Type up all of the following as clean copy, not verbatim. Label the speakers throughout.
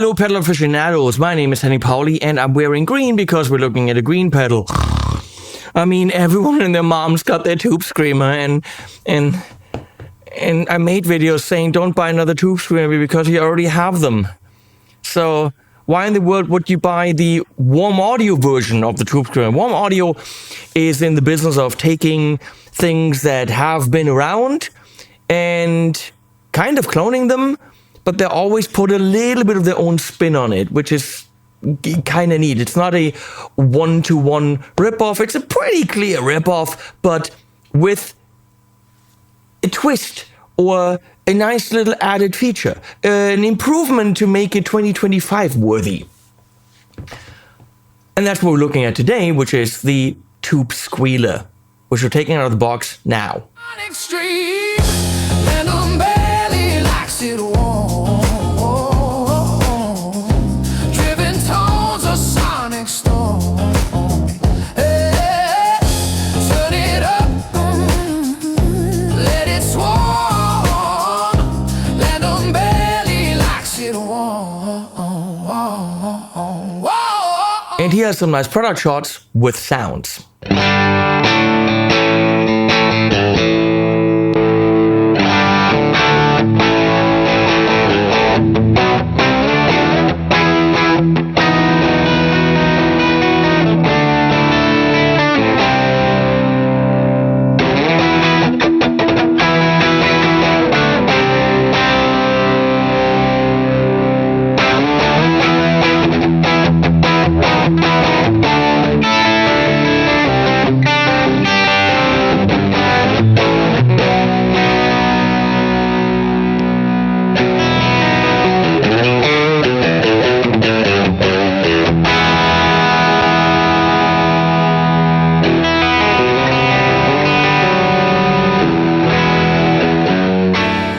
Speaker 1: hello pedal aficionados, my name is Henny Pauli and I'm wearing green because we're looking at a green pedal. I mean, everyone and their mom's got their tube screamer and I made videos saying don't buy another tube screamer because you already have them. So why in the world would you buy the warm audio version of the tube screamer? Warm audio is in the business of taking things that have been around and kind of cloning them, but they always put a little bit of their own spin on it, which is kind of neat. It's not a one-to-one ripoff. It's a pretty clear ripoff, but with a twist or a nice little added feature, an improvement to make it 2025 worthy. And that's what we're looking at today, which is the tube squealer, which we're taking out of the box now. And here are some nice product shots with sounds.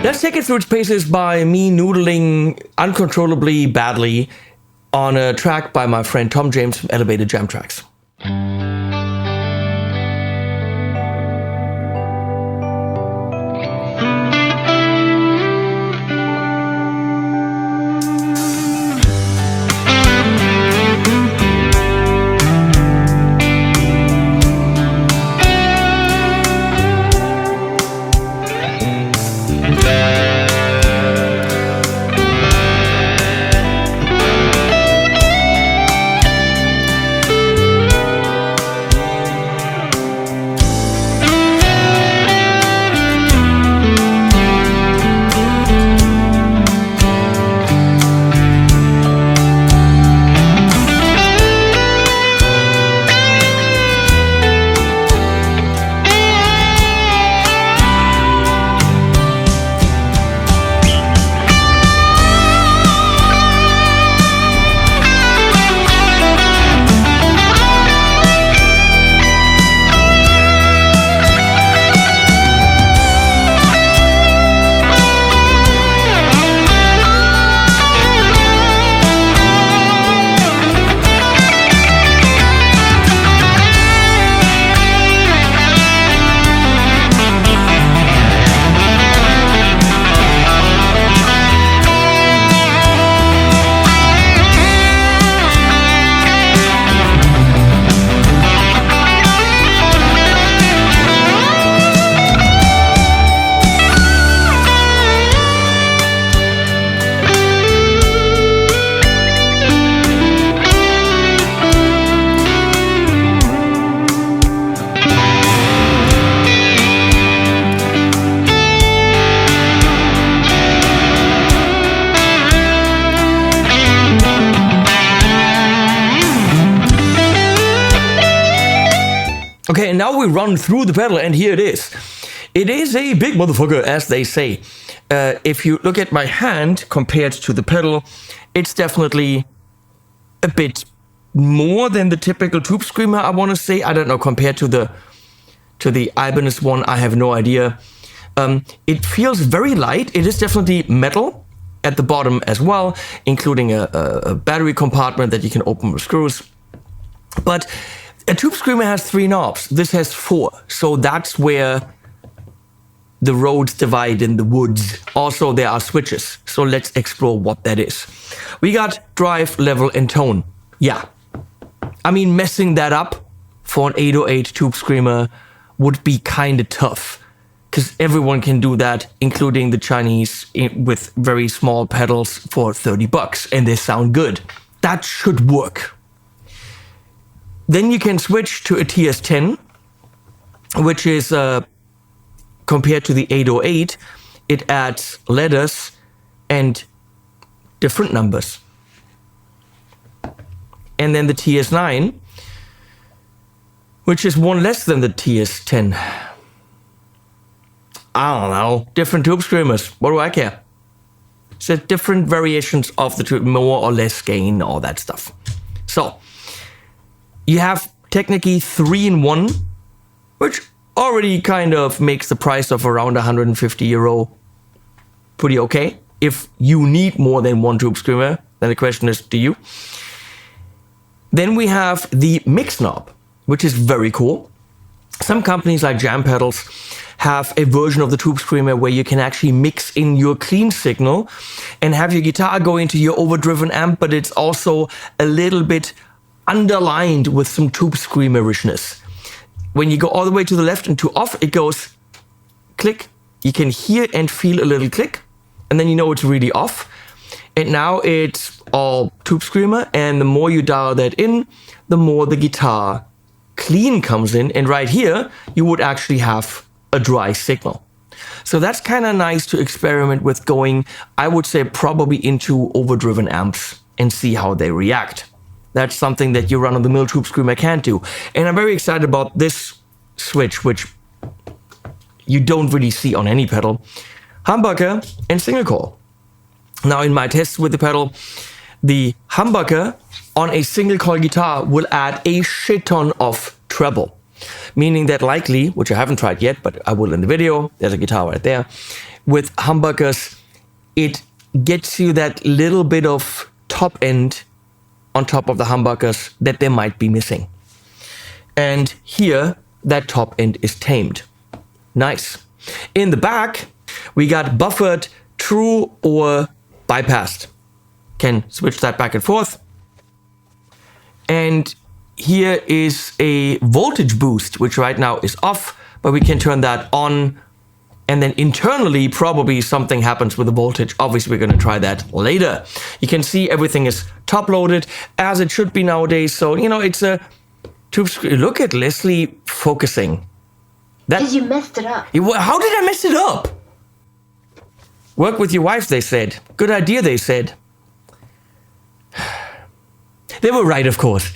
Speaker 1: Let's take it through its paces by me noodling uncontrollably badly on a track by my friend Tom James from Elevated Jam Tracks. Okay, and now we run through the pedal, and here it is. It is a big motherfucker, as they say. If you look at my hand compared to the pedal, it's definitely a bit more than the typical tube screamer, I want to say. I don't know, compared to the Ibanez one, I have no idea. It feels very light. It is definitely metal at the bottom as well, including a battery compartment that you can open with screws. But a tube screamer has 3 knobs. This has 4. So that's where the roads divide in the woods. Also, there are switches. So let's explore what that is. We got drive, level, and tone. Yeah. I mean, messing that up for an 808 Tube Screamer would be kind of tough. Because everyone can do that, including the Chinese with very small pedals for $30, and they sound good. That should work. Then you can switch to a TS10, which is compared to the 808, it adds letters and different numbers. And then the TS9, which is one less than the TS10. I don't know, different Tube Screamers. What do I care? So different variations of the tube, more or less gain, all that stuff. So you have technically 3-in-1, which already kind of makes the price of around €150 pretty okay. If you need more than one Tube Screamer, then the question is, do you? Then we have the mix knob, which is very cool. Some companies like Jam Pedals have a version of the Tube Screamer where you can actually mix in your clean signal and have your guitar go into your overdriven amp, but it's also a little bit underlined with some Tube Screamerishness. When you go all the way to the left and to off, it goes click. You can hear and feel a little click, and then you know it's really off. And now it's all Tube Screamer, and the more you dial that in, the more the guitar clean comes in. And right here, you would actually have a dry signal. So that's kind of nice to experiment with going, I would say, probably into overdriven amps and see how they react. That's something that your run-of-the-mill Tube Screamer can't do. And I'm very excited about this switch, which you don't really see on any pedal. Humbucker and single coil. Now in my tests with the pedal, the humbucker on a single coil guitar will add a shit ton of treble. Meaning that likely, which I haven't tried yet, but I will in the video, there's a guitar right there. With humbuckers, it gets you that little bit of top end on top of the humbuckers that they might be missing. And here, that top end is tamed. Nice. In the back, we got buffered, true, or bypassed. Can switch that back and forth. And here is a voltage boost, which right now is off, but we can turn that on. And then internally, probably something happens with the voltage. Obviously, we're going to try that later. You can see everything is top loaded as it should be nowadays. So, you know, it's a tube screen. Look at Leslie focusing.
Speaker 2: Because you messed it up.
Speaker 1: How did I mess it up? Work with your wife, they said. Good idea, they said. They were right, of course.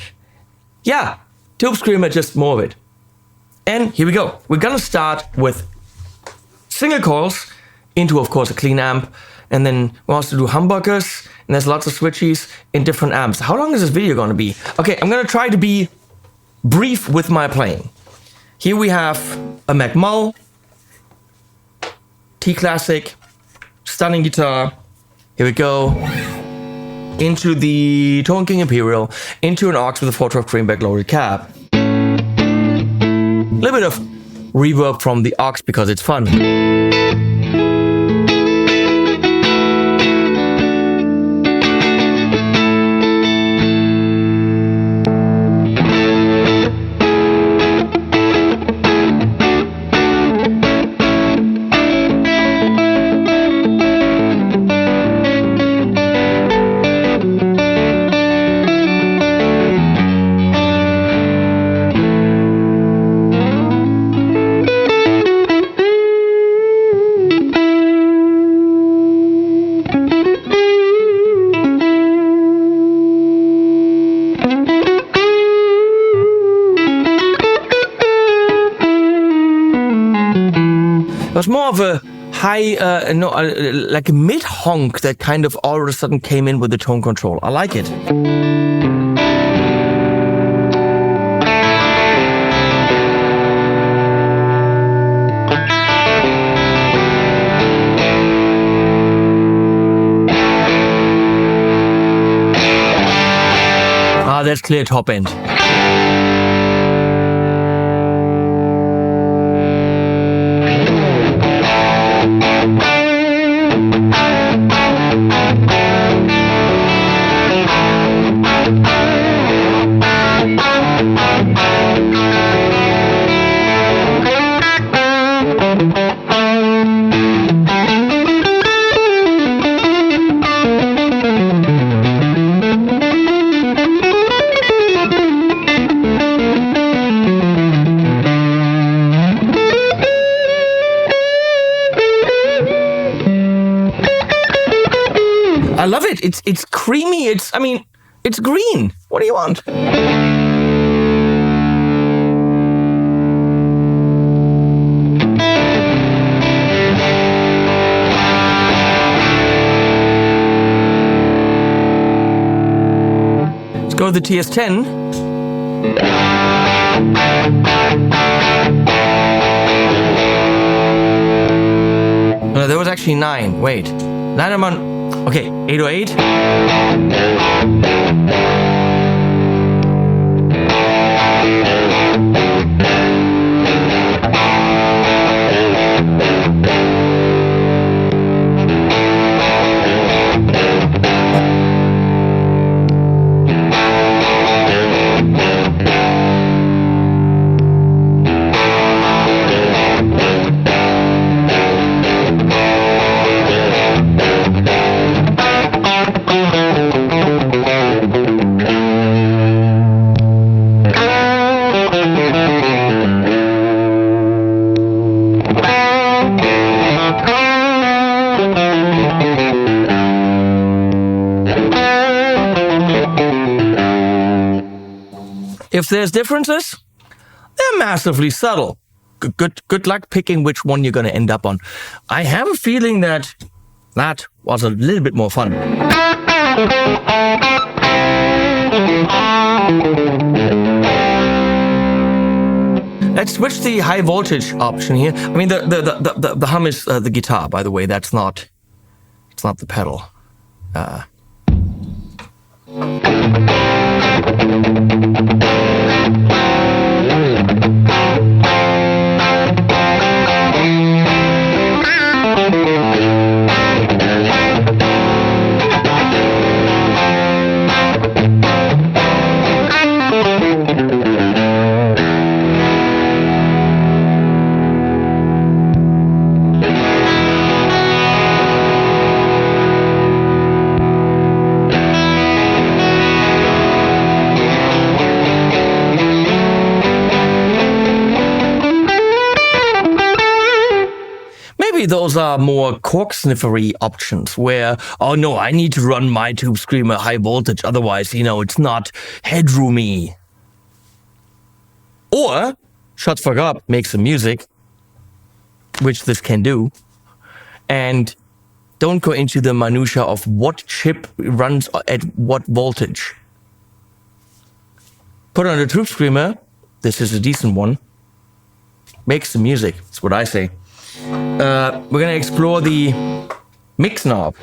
Speaker 1: Yeah, Tube Screamer, just more of it. And here we go. We're gonna start with single coils into, of course, a clean amp. And then we also do humbuckers. And there's lots of switches in different amps. How long is this video gonna be? Okay, I'm gonna try to be brief with my playing. Here we have a Mac Mull, T-Classic, stunning guitar. Here we go. Into the Tone King Imperial, into an aux with a 412 Greenback loaded cab. A little bit of reverb from the aux because it's fun. It was more of a high, like a mid-honk that kind of all of a sudden came in with the tone control. I like it. Ah, that's clear top end. It's creamy. It's green. What do you want? Let's go to the TS10. No, there was actually 9. Wait. 9 I'm on. Okay, 808. If there's differences, they're massively subtle. Good luck picking which one you're going to end up on. I have a feeling that was a little bit more fun. Let's switch the high voltage option here. I mean, the hum is the guitar, by the way. It's not the pedal. Those are more cork sniffery options where, oh no, I need to run my tube screamer high voltage, otherwise, it's not headroomy. Or, shut the fuck up, make some music, which this can do, and don't go into the minutia of what chip runs at what voltage. Put on a tube screamer, this is a decent one, make some music, that's what I say. We're going to explore the mix knob.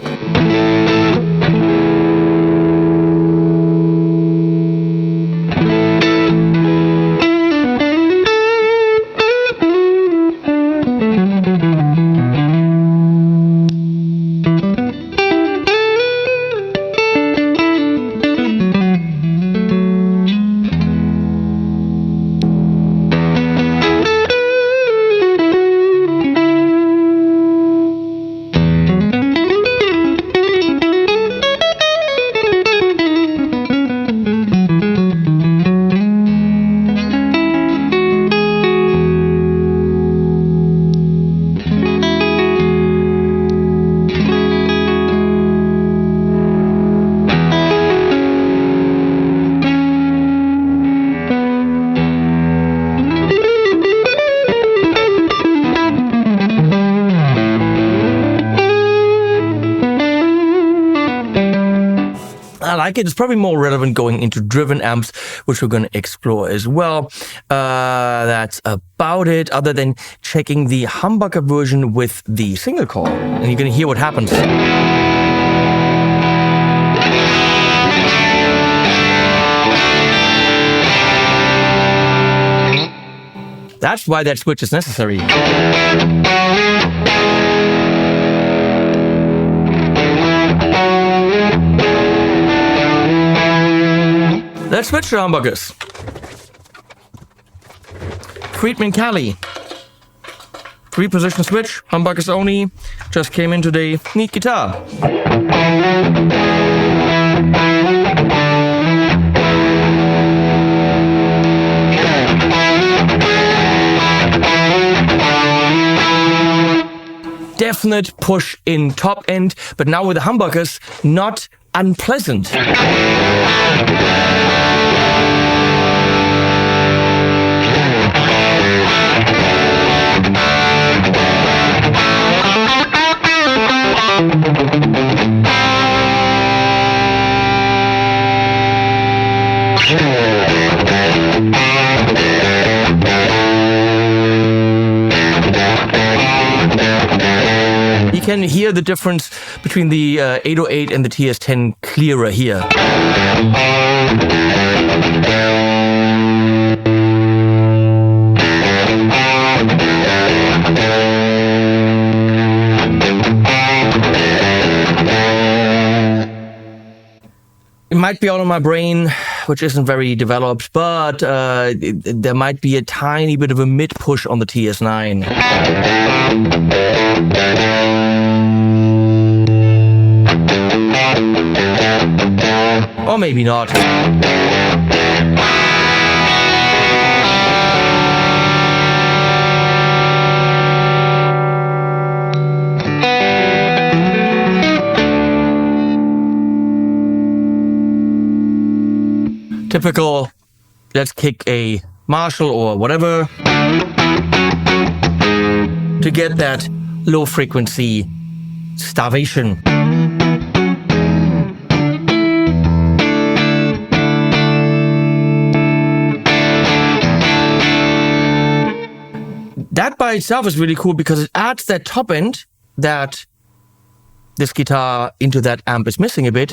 Speaker 1: I like it. It's probably more relevant going into driven amps, which we're going to explore as well. That's about it, other than checking the humbucker version with the single coil. And you're going to hear what happens. That's why that switch is necessary. Let's switch to humbuckers. Friedman Cali. 3-position switch, humbuckers only. Just came in today. Neat guitar. Definite push in top end, but now with the humbuckers, not unpleasant. You can hear the difference between the 808 and the TS10 clearer here. It might be out of my brain, which isn't very developed, but there might be a tiny bit of a mid push on the TS9. Or maybe not. Typical, let's kick a Marshall or whatever to get that low frequency starvation. That by itself is really cool because it adds that top end that this guitar into that amp is missing a bit.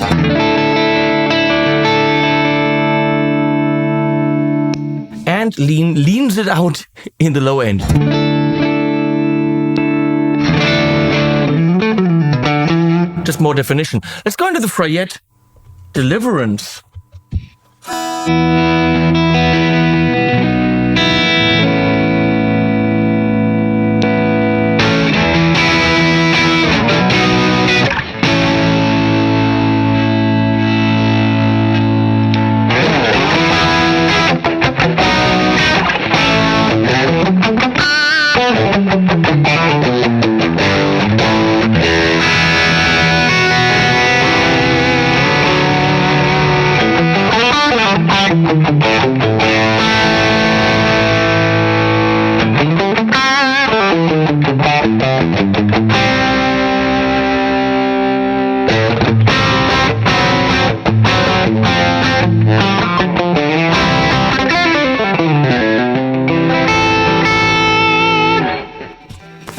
Speaker 1: And leans it out in the low end. Just more definition. Let's go into the Fryette Deliverance.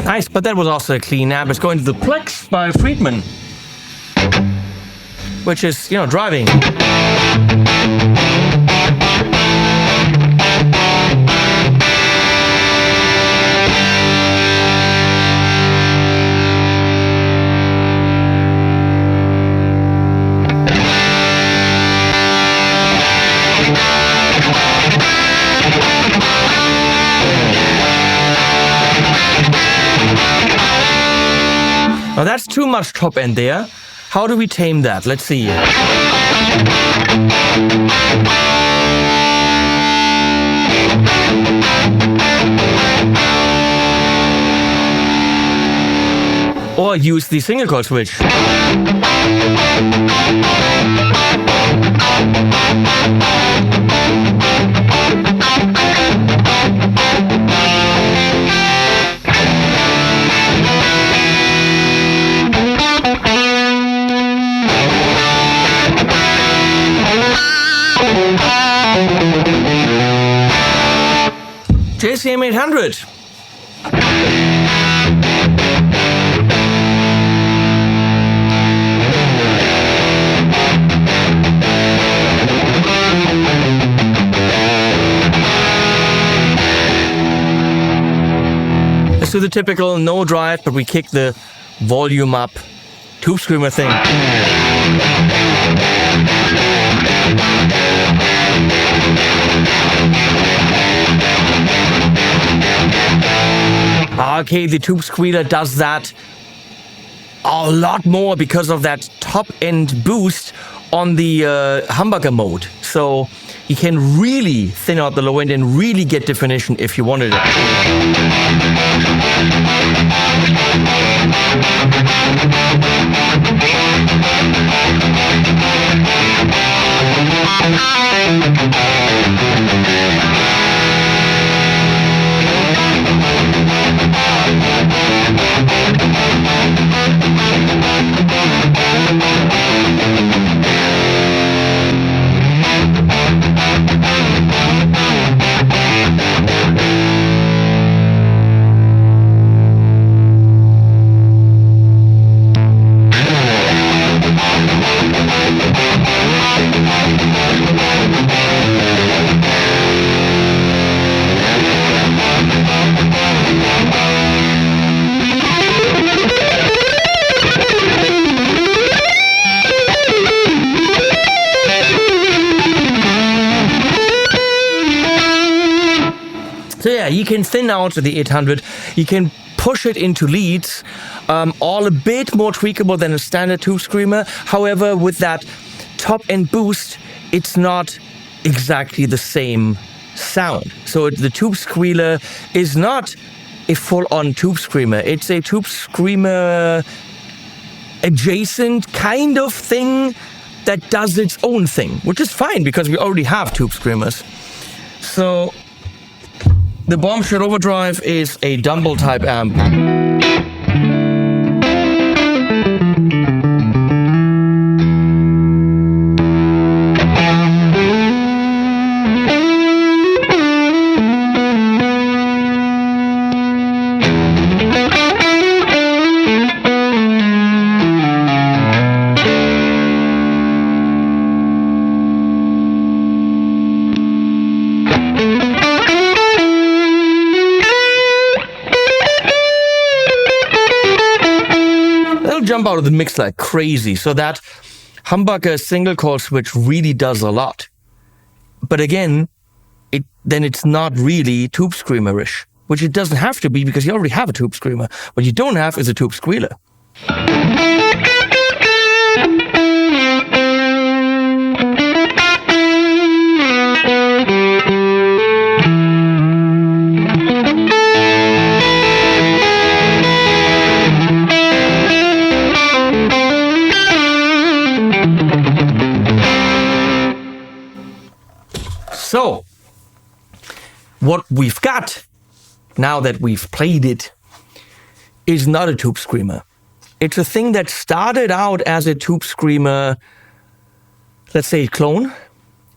Speaker 1: Nice, but that was also a clean amp. It's going to the Plex by Friedman, which is, driving. Now that's too much top end there. How do we tame that? Let's see. Or use the single coil switch. JCM 800. Let's do the typical no drive, but we kick the volume up tube screamer thing. Okay, the tube squealer does that a lot more because of that top end boost on the humbucker mode. So you can really thin out the low end and really get definition if you wanted it. So yeah, you can thin out the 800, you can push it into leads, all a bit more tweakable than a standard tube screamer. However, with that top end boost, it's not exactly the same sound. So the tube squealer is not a full-on tube screamer. It's a tube screamer adjacent kind of thing that does its own thing, which is fine because we already have tube screamers. So the Bombshell Overdrive is a Dumble type amp. Jump out of the mix like crazy. So that Humbucker single coil switch really does a lot. But again, it's not really tube screamerish, which it doesn't have to be because you already have a tube screamer. What you don't have is a tube squealer. So, what we've got, now that we've played it, is not a tube screamer. It's a thing that started out as a tube screamer, let's say clone,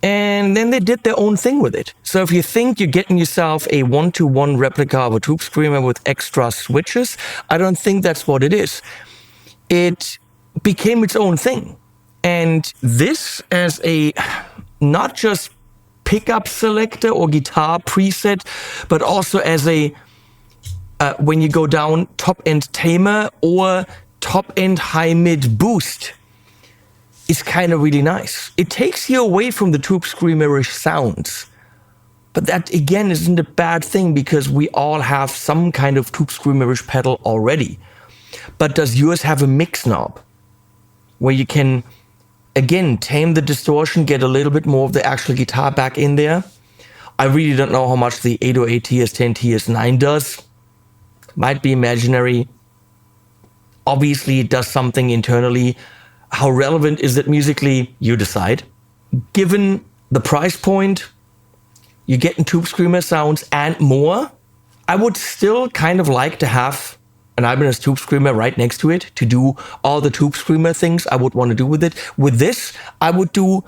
Speaker 1: and then they did their own thing with it. So if you think you're getting yourself a one-to-one replica of a tube screamer with extra switches, I don't think that's what it is. It became its own thing. And this as a, not just pickup selector or guitar preset, but also as a, when you go down, top-end tamer or top-end high-mid boost, is kind of really nice. It takes you away from the tube screamerish sounds. But that, again, isn't a bad thing because we all have some kind of tube screamerish pedal already. But does yours have a mix knob where you can, again, tame the distortion, get a little bit more of the actual guitar back in there? I really don't know how much the 808 TS10 TS9 does. Might be imaginary. Obviously, it does something internally. How relevant is it musically? You decide. Given the price point, you're getting tube screamer sounds and more. I would still kind of like to have an Ibanez tube screamer right next to it to do all the tube screamer things I would want to do with it. With this, I would do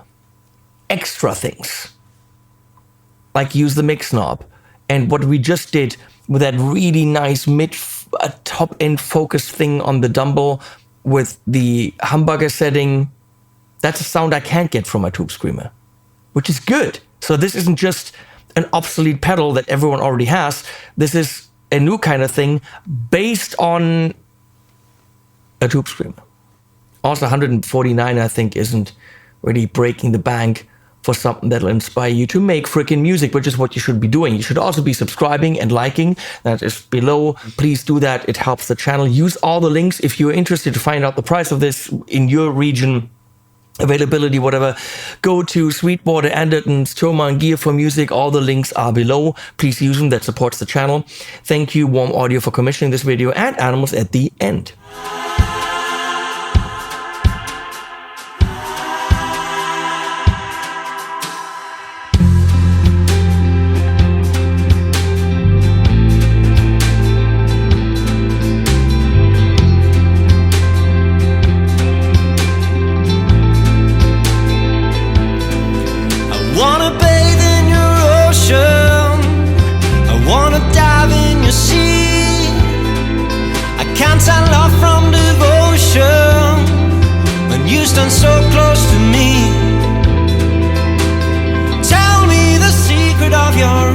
Speaker 1: extra things, like use the mix knob. And what we just did with that really nice top-end focus thing on the Dumble with the Humbucker setting, that's a sound I can't get from my tube screamer, which is good. So this isn't just an obsolete pedal that everyone already has. This is a new kind of thing based on a tube screamer. Also, 149, I think, isn't really breaking the bank for something that'll inspire you to make freaking music, which is what you should be doing. You should also be subscribing and liking. That is below. Please do that. It helps the channel. Use all the links if you're interested to find out the price of this in your region, availability, whatever. Go to Sweetwater, Anderton's, Thomann, Gear for Music. All the links are below. Please use them. That supports the channel. Thank you, Warm Audio, for commissioning this video, and Animals at the end.
Speaker 3: Stand so close to me. Tell me the secret of your